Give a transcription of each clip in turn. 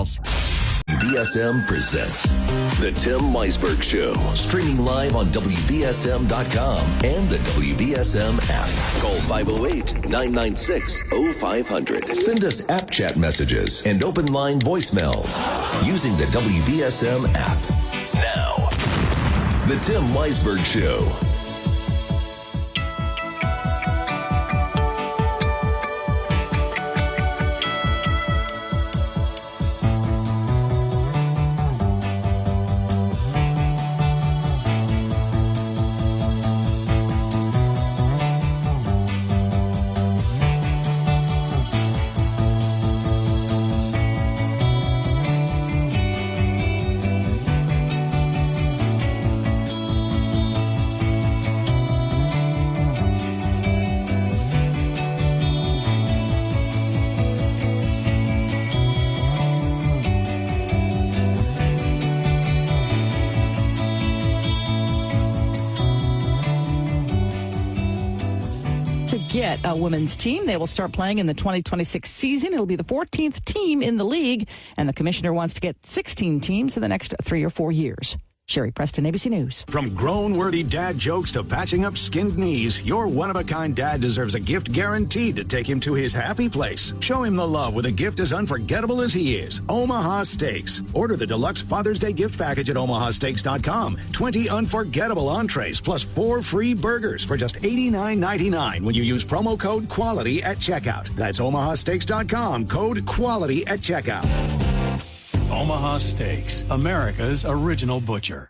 details. WBSM presents The Tim Weisberg Show, streaming live on WBSM.com and the WBSM app. Call 508-996-0500. Send us app chat messages and open line voicemails using the WBSM app. Now, The Tim Weisberg Show. Get a women's team. They will start playing in the 2026 season. It'll be the 14th team in the league, and the commissioner wants to get 16 teams in the next 3 or 4 years. Sherry Preston, ABC News. From grown-worthy dad jokes to patching up skinned knees, your one-of-a-kind dad deserves a gift guaranteed to take him to his happy place. Show him the love with a gift as unforgettable as he is. Omaha Steaks. Order the deluxe Father's Day gift package at omahasteaks.com. 20 unforgettable entrees plus 4 free burgers for just $89.99 when you use promo code QUALITY at checkout. That's omahasteaks.com, code QUALITY at checkout. Omaha Steaks, America's original butcher.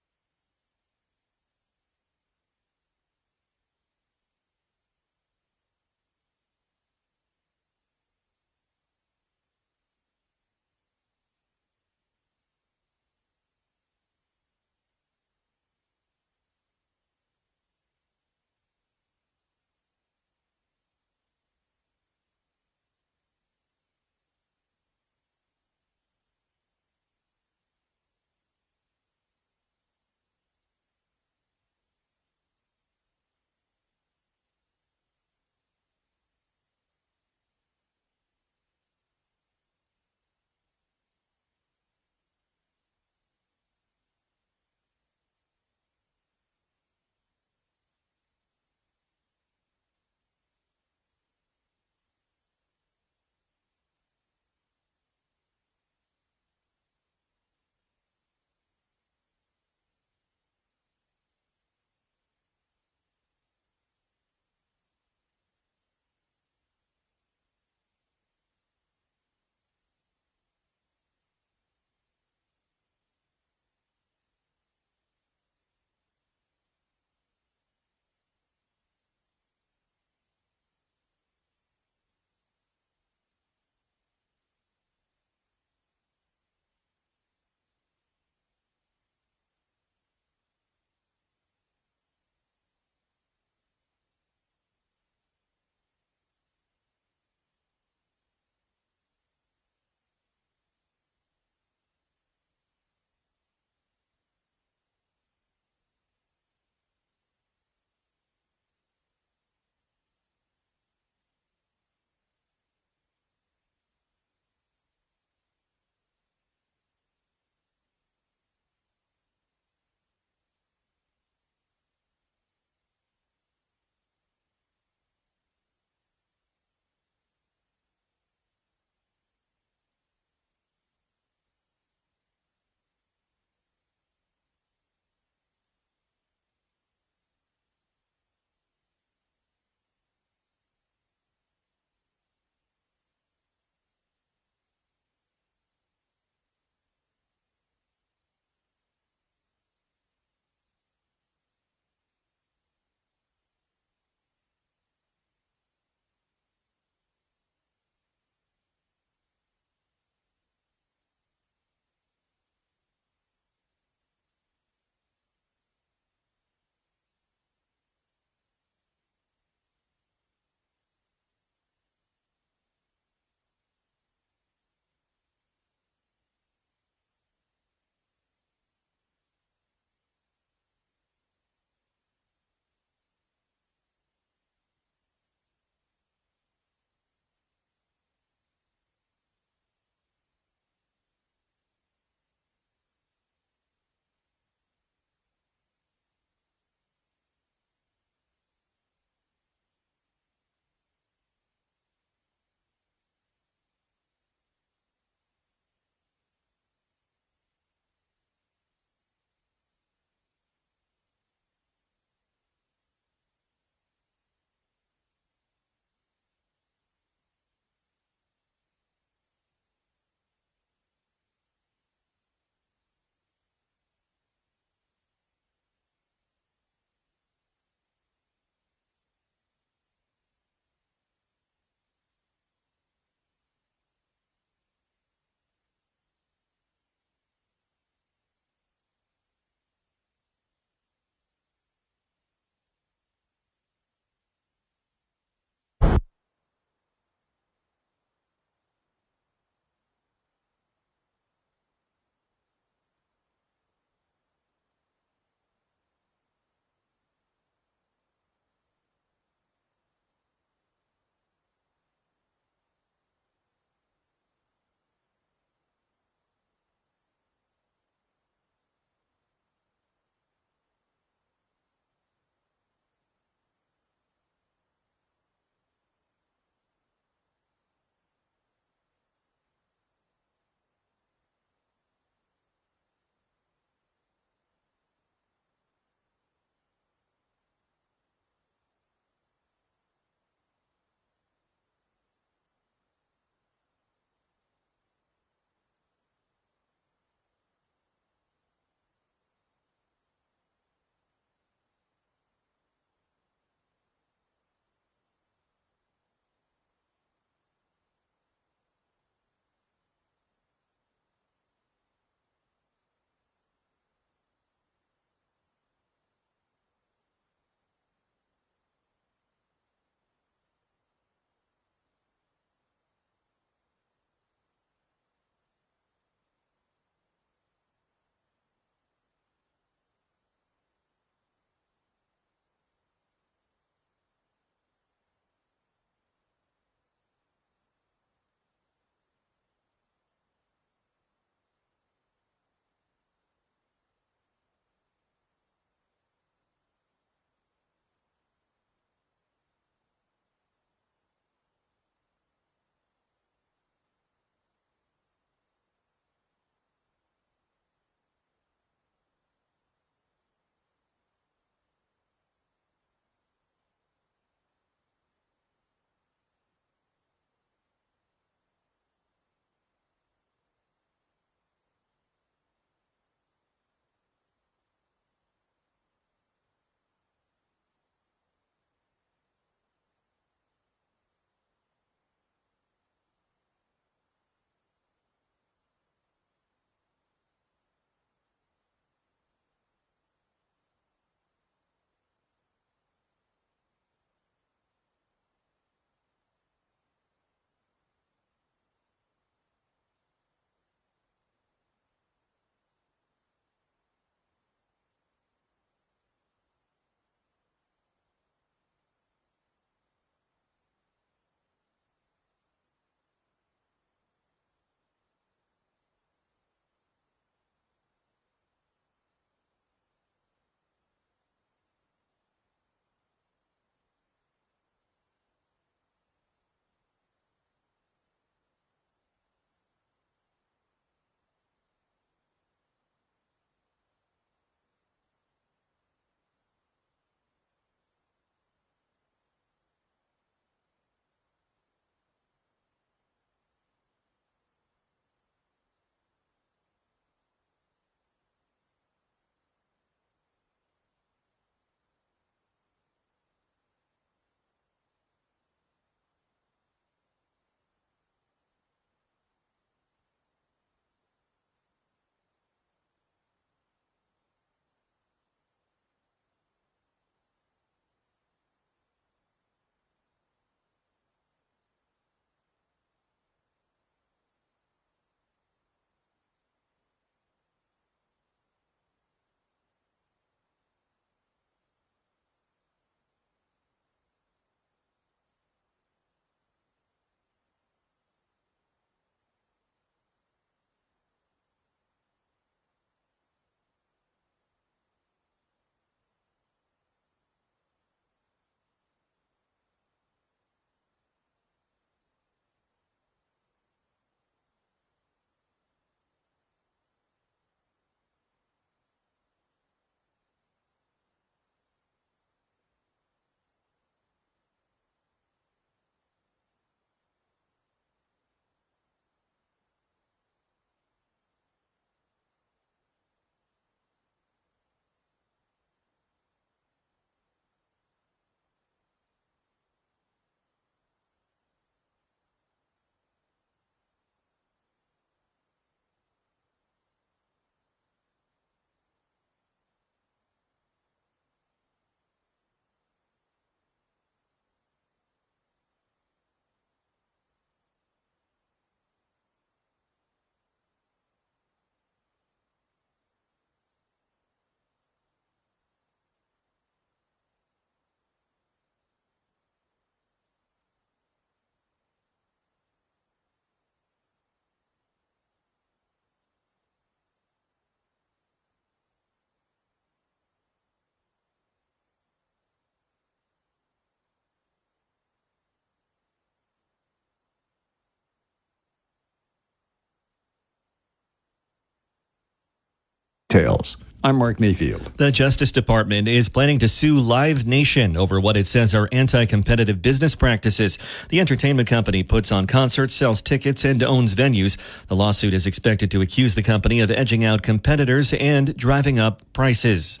Tails. I'm Mark Mayfield. The Justice Department is planning to sue Live Nation over what it says are anti-competitive business practices. The entertainment company puts on concerts, sells tickets, and owns venues. The lawsuit is expected to accuse the company of edging out competitors and driving up prices.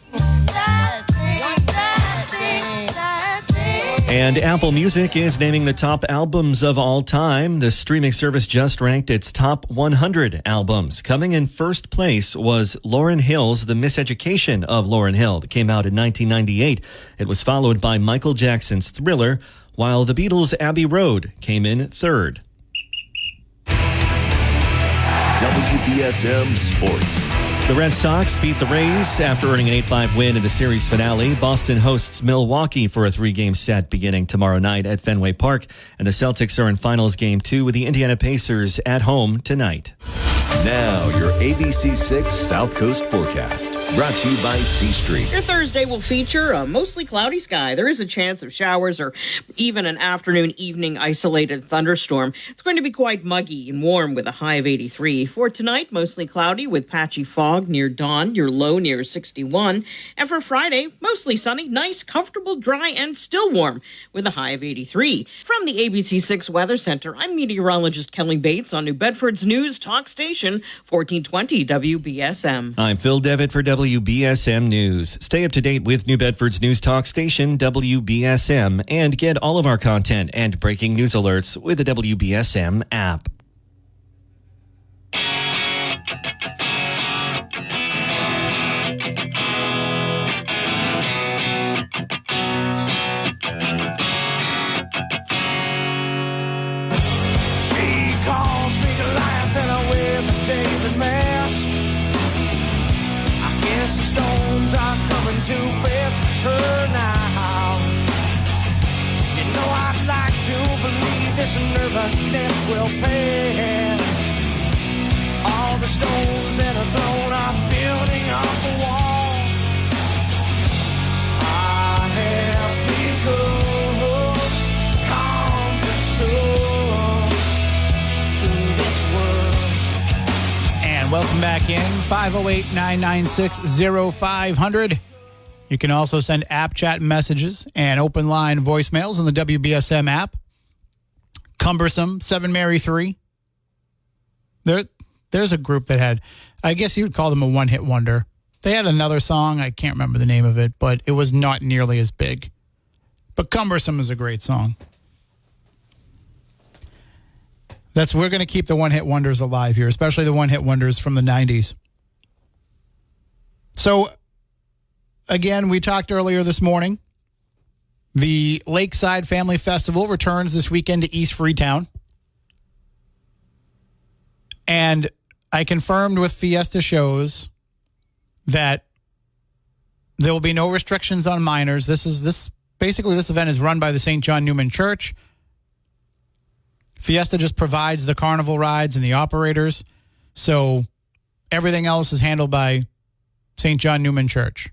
And Apple Music is naming the top albums of all time. The streaming service just ranked its top 100 albums. Coming in first place was Lauryn Hill's The Miseducation of Lauryn Hill that came out in 1998. It was followed by Michael Jackson's Thriller, while the Beatles' Abbey Road came in third. WBSM Sports. The Red Sox beat the Rays after earning an 8-5 win in the series finale. Boston hosts Milwaukee for a 3-game set beginning tomorrow night at Fenway Park. And the Celtics are in finals game 2 with the Indiana Pacers at home tonight. Now, your ABC6 South Coast forecast. Brought to you by C Street. Your Thursday will feature a mostly cloudy sky. There is a chance of showers or even an afternoon, evening isolated thunderstorm. It's going to be quite muggy and warm with a high of 83. For tonight, mostly cloudy with patchy fog near dawn. Your low near 61. And for Friday, mostly sunny, nice, comfortable, dry, and still warm with a high of 83. From the ABC6 Weather Center, I'm meteorologist Kelly Bates on New Bedford's News Talk Station, 1420 WBSM. I'm Phil Devitt for WBSM News. Stay up to date with New Bedford's News Talk Station, WBSM, and get all of our content and breaking news alerts with the WBSM app. Nervousness will pay. All the stones that are thrown are building up a wall. I have become calm to this world. And welcome back in 508-996-0500. You can also send app chat messages and open line voicemails on the WBSM app. Cumbersome, 7 Mary 3. There's a group that had, I guess you would call them a one-hit wonder. They had another song, I can't remember the name of it, but it was not nearly as big. But Cumbersome is a great song. We're going to keep the one-hit wonders alive here, especially the one-hit wonders from the 90s. So, again, we talked earlier this morning. The Lakeside Family Festival returns this weekend to East Freetown. And I confirmed with Fiesta Shows that there will be no restrictions on minors. This event is run by the St. John Newman Church. Fiesta just provides the carnival rides and the operators. So everything else is handled by St. John Newman Church.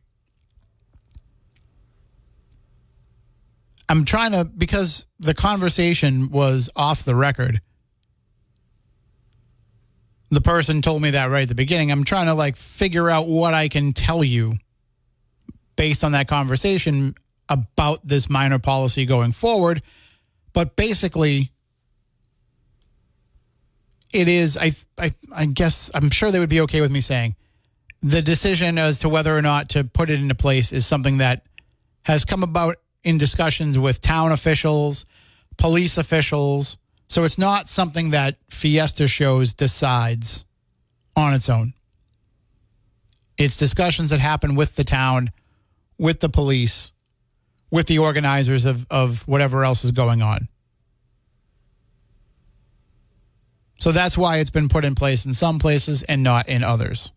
I'm trying to, because the conversation was off the record. The person told me that right at the beginning. I'm trying to figure out what I can tell you based on that conversation about this minor policy going forward. But basically, it is, I guess, I'm sure they would be okay with me saying, the decision as to whether or not to put it into place is something that has come about in discussions with town officials, police officials. So it's not something that Fiesta Shows decides on its own. It's discussions that happen with the town, with the police, with the organizers of whatever else is going on. So that's why it's been put in place in some places and not in others.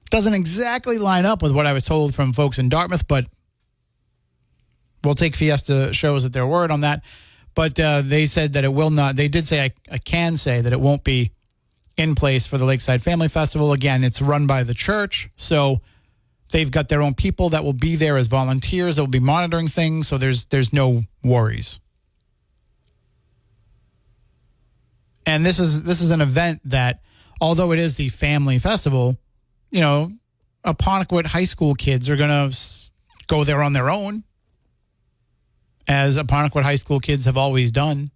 Doesn't exactly line up with what I was told from folks in Dartmouth, but we'll take Fiesta Shows at their word on that. But they said that it will not. They did say, I can say that it won't be in place for the Lakeside Family Festival. Again, it's run by the church, so they've got their own people that will be there as volunteers. That will be monitoring things, so there's no worries. And this is an event that although it is the family festival, Apponequet high school kids are going to go there on their own, as Apponequet high school kids have always done.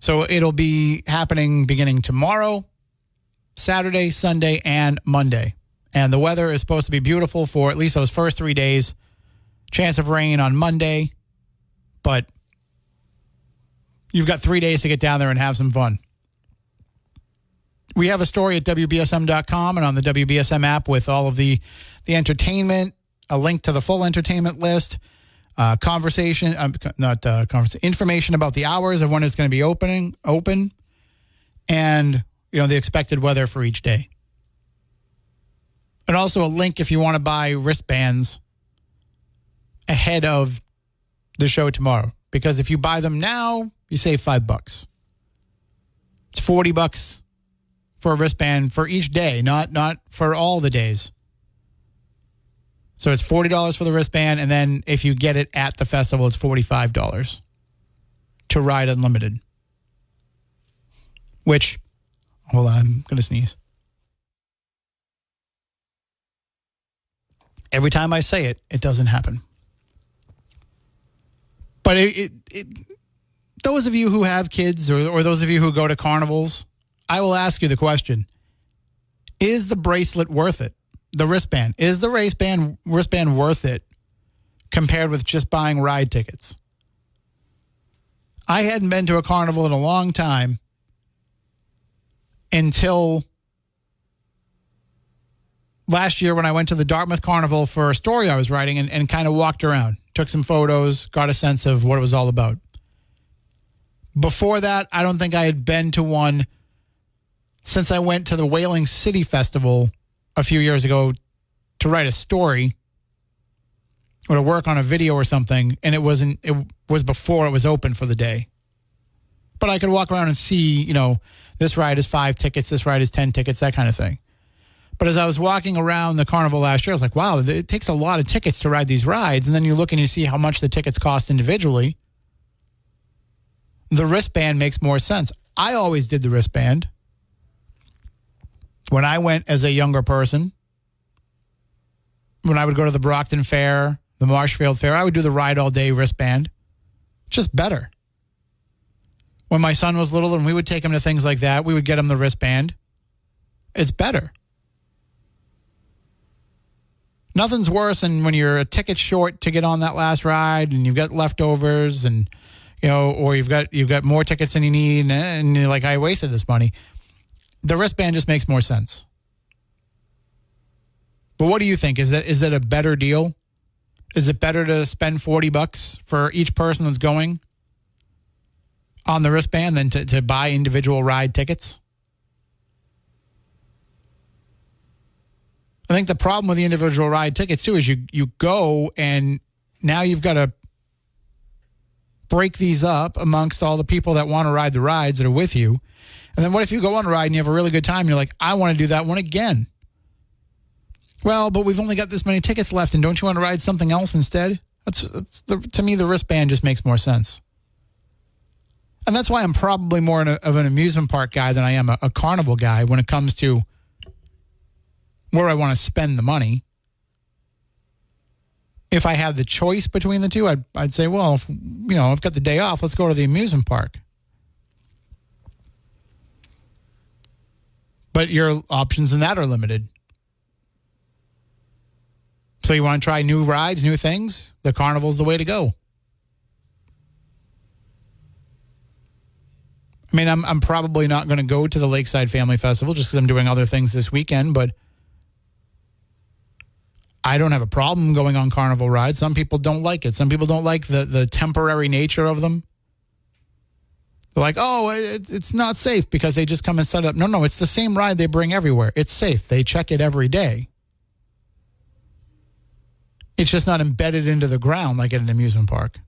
So it'll be happening beginning tomorrow, Saturday, Sunday, and Monday. And the weather is supposed to be beautiful for at least those first 3 days. Chance of rain on Monday, but you've got 3 days to get down there and have some fun. We have a story at WBSM.com and on the WBSM app with all of the entertainment, a link to the full entertainment list, information about the hours of when it's going to be open, and the expected weather for each day. And also a link if you want to buy wristbands ahead of the show tomorrow. Because if you buy them now, you save $5. It's $40 for a wristband for each day, not for all the days. So it's $40 for the wristband, and then if you get it at the festival, it's $45 to ride unlimited. Which, hold on, I'm going to sneeze. Every time I say it, it doesn't happen. But those of you who have kids or those of you who go to carnivals, I will ask you the question, is the bracelet worth it? The wristband. Is the wristband worth it compared with just buying ride tickets? I hadn't been to a carnival in a long time until last year when I went to the Dartmouth Carnival for a story I was writing and kind of walked around, took some photos, got a sense of what it was all about. Before that, I don't think I had been to one since I went to the Whaling City Festival a few years ago to write a story or to work on a video or something, and it was before it was open for the day. But I could walk around and see, this ride is 5 tickets, this ride is 10 tickets, that kind of thing. But as I was walking around the carnival last year, I was like, wow, it takes a lot of tickets to ride these rides. And then you look and you see how much the tickets cost individually. The wristband makes more sense. I always did the wristband. When I went as a younger person, when I would go to the Brockton Fair, the Marshfield Fair, I would do the ride all day wristband. Just better. When my son was little and we would take him to things like that, we would get him the wristband. It's better. Nothing's worse than when you're a ticket short to get on that last ride and you've got leftovers and, or you've got more tickets than you need and you're like, I wasted this money. The wristband just makes more sense. But what do you think? Is that a better deal? Is it better to spend $40 for each person that's going on the wristband than to buy individual ride tickets? I think the problem with the individual ride tickets, too, is you go and now you've got to break these up amongst all the people that want to ride the rides that are with you. And then what if you go on a ride and you have a really good time and you're like, I want to do that one again? Well, but we've only got this many tickets left, and don't you want to ride something else instead? To me, the wristband just makes more sense. And that's why I'm probably more of an amusement park guy than I am a carnival guy when it comes to where I want to spend the money. If I have the choice between the two, I'd say, well, I've got the day off, let's go to the amusement park. But your options in that are limited. So you want to try new rides, new things? The carnival's the way to go. I mean, I'm probably not going to go to the Lakeside Family Festival just because I'm doing other things this weekend, but I don't have a problem going on carnival rides. Some people don't like it. Some people don't like the temporary nature of them. They're like, oh, it's not safe because they just come and set up. No, it's the same ride they bring everywhere. It's safe. They check it every day. It's just not embedded into the ground like at an amusement park.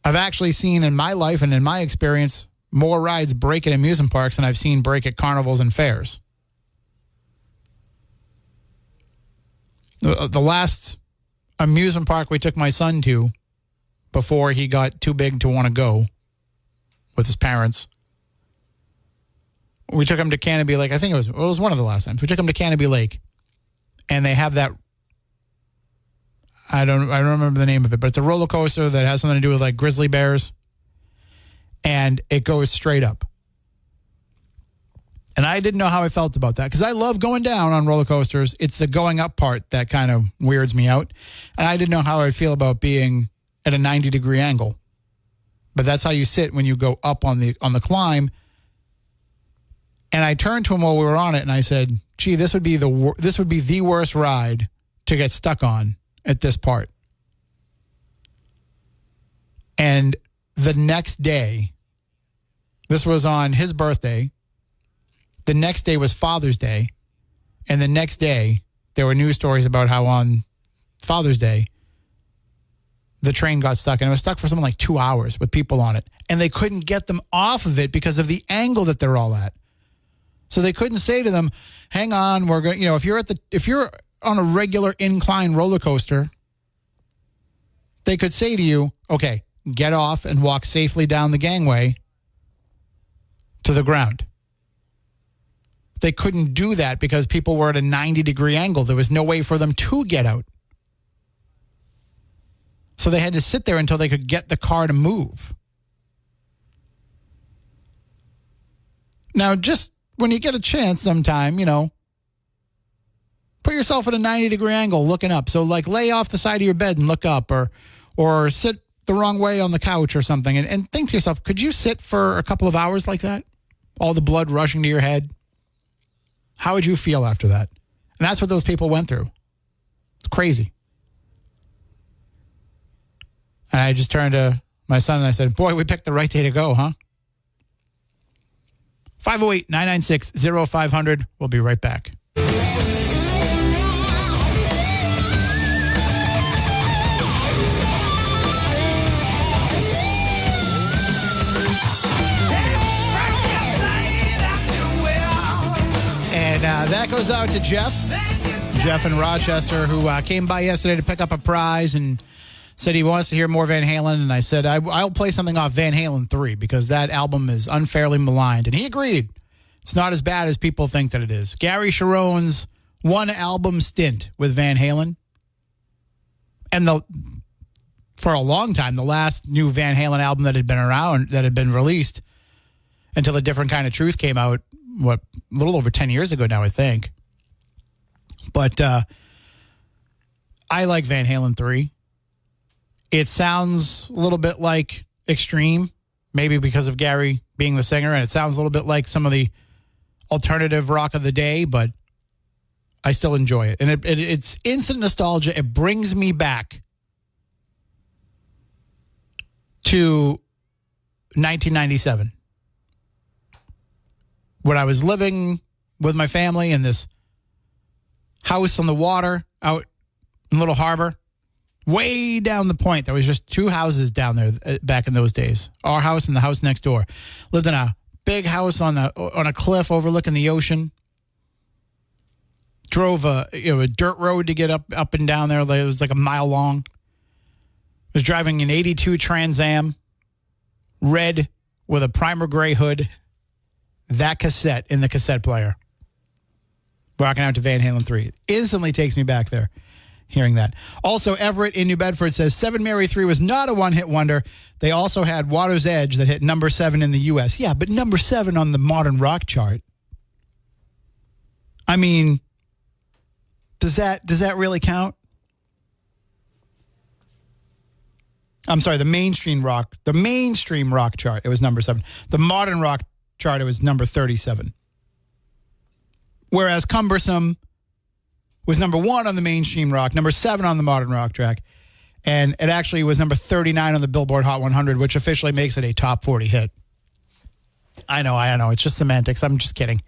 I've actually seen in my life and in my experience more rides break at amusement parks than I've seen break at carnivals and fairs. The last amusement park we took my son to before he got too big to want to go with his parents. We took him to Canopy Lake. I think it was one of the last times. We took him to Canopy Lake, and they have that. I don't remember the name of it, but it's a roller coaster that has something to do with like grizzly bears, and it goes straight up. And I didn't know how I felt about that because I love going down on roller coasters. It's the going up part that kind of weirds me out, and I didn't know how I'd feel about being at a 90-degree angle. But that's how you sit when you go up on the climb. And I turned to him while we were on it, and I said, "Gee, this would be the worst ride to get stuck on at this part." And the next day, this was on his birthday. The next day was Father's Day, and the next day there were news stories about how on Father's Day the train got stuck, and it was stuck for something like 2 hours with people on it, and they couldn't get them off of it because of the angle that they're all at. So they couldn't say to them, "Hang on, we're going." If you're on a regular incline roller coaster, they could say to you, "Okay, get off and walk safely down the gangway to the ground." They couldn't do that because people were at a 90-degree angle. There was no way for them to get out. So they had to sit there until they could get the car to move. Now, just when you get a chance sometime, put yourself at a 90-degree angle looking up. So, like, lay off the side of your bed and look up, or sit the wrong way on the couch or something, and think to yourself, could you sit for a couple of hours like that? All the blood rushing to your head? How would you feel after that? And that's what those people went through. It's crazy. And I just turned to my son and I said, "Boy, we picked the right day to go, huh?" 508-996-0500. We'll be right back. And that goes out to Jeff in Rochester, who came by yesterday to pick up a prize and said he wants to hear more Van Halen. And I said, I'll play something off Van Halen 3 because that album is unfairly maligned. And he agreed. It's not as bad as people think that it is. Gary Sharon's one-album stint with Van Halen. And for a long time, the last new Van Halen album that had been around, that had been released until A Different Kind of Truth came out, a little over 10 years ago now, I think. But I like Van Halen 3. It sounds a little bit like Extreme, maybe because of Gary being the singer, and it sounds a little bit like some of the alternative rock of the day, but I still enjoy it. And it's instant nostalgia. It brings me back to 1997. When I was living with my family in this house on the water out in Little Harbor, way down the point. There was just two houses down there back in those days. Our house and the house next door. Lived in a big house on a cliff overlooking the ocean. Drove a dirt road to get up and down there. It was like a mile long. Was driving an 82 Trans Am, red with a primer gray hood. That cassette in the cassette player. Rocking out to Van Halen 3. It instantly takes me back there, hearing that. Also, Everett in New Bedford says, 7 Mary 3 was not a one-hit wonder. They also had Water's Edge that hit number 7 in the U.S. Yeah, but number 7 on the modern rock chart. I mean, does that really count? I'm sorry, the mainstream rock chart, it was number 7. The modern rock chart, it was number 37. Whereas Cumbersome was number 1 on the mainstream rock, number 7 on the modern rock track, and it actually was number 39 on the Billboard Hot 100, which officially makes it a top 40 hit. I know. It's just semantics. I'm just kidding.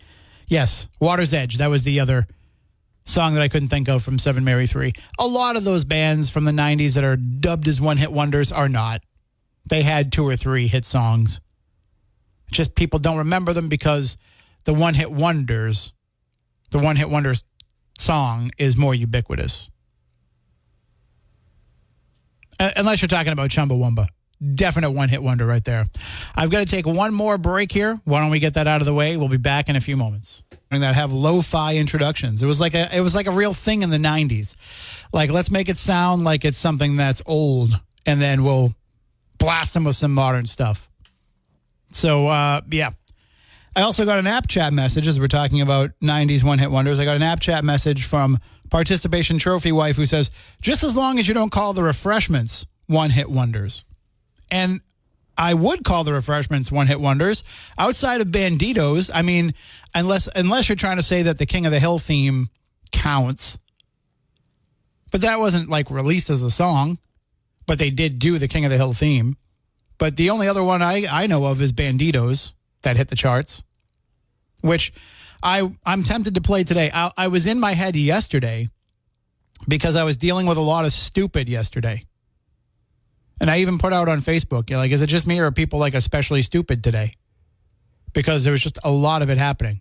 Yes, Water's Edge. That was the other song that I couldn't think of from 7 Mary 3. A lot of those bands from the 90s that are dubbed as one-hit wonders are not. They had 2 or 3 hit songs. Just people don't remember them because the one-hit wonders song is more ubiquitous. Unless you're talking about Chumbawamba. Definite one-hit wonder right there. I've got to take one more break here. Why don't we get that out of the way? We'll be back in a few moments. And that have lo-fi introductions. It was like a real thing in the 90s. Like, let's make it sound like it's something that's old, and then we'll blast them with some modern stuff. So, yeah. I also got an app chat message as we're talking about 90s one-hit wonders. I got an app chat message from Participation Trophy Wife who says, just as long as you don't call the Refreshments one-hit wonders. And I would call the Refreshments one-hit wonders. Outside of Banditos, I mean, unless you're trying to say that the King of the Hill theme counts. But that wasn't, like, released as a song. But they did do the King of the Hill theme. But the only other one I know of is Banditos that hit the charts, which I'm tempted to play today. I was in my head yesterday because I was dealing with a lot of stupid yesterday. And I even put out on Facebook, like, is it just me or are people, like, especially stupid today? Because there was just a lot of it happening.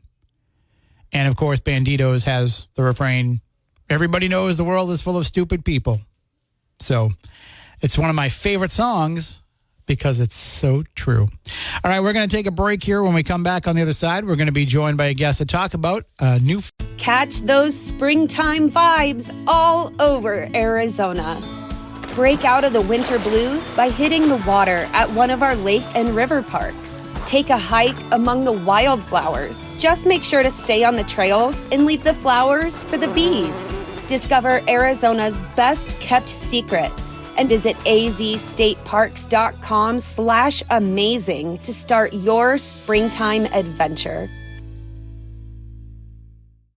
And, of course, Banditos has the refrain, everybody knows the world is full of stupid people. So it's one of my favorite songs because it's so true. All right, we're going to take a break here. When we come back on the other side, we're going to be joined by a guest to talk about a new... Catch those springtime vibes all over Arizona. Break out of the winter blues by hitting the water at one of our lake and river parks. Take a hike among the wildflowers. Just make sure to stay on the trails and leave the flowers for the bees. Discover Arizona's best kept secret and visit azstateparks.com/amazing to start your springtime adventure.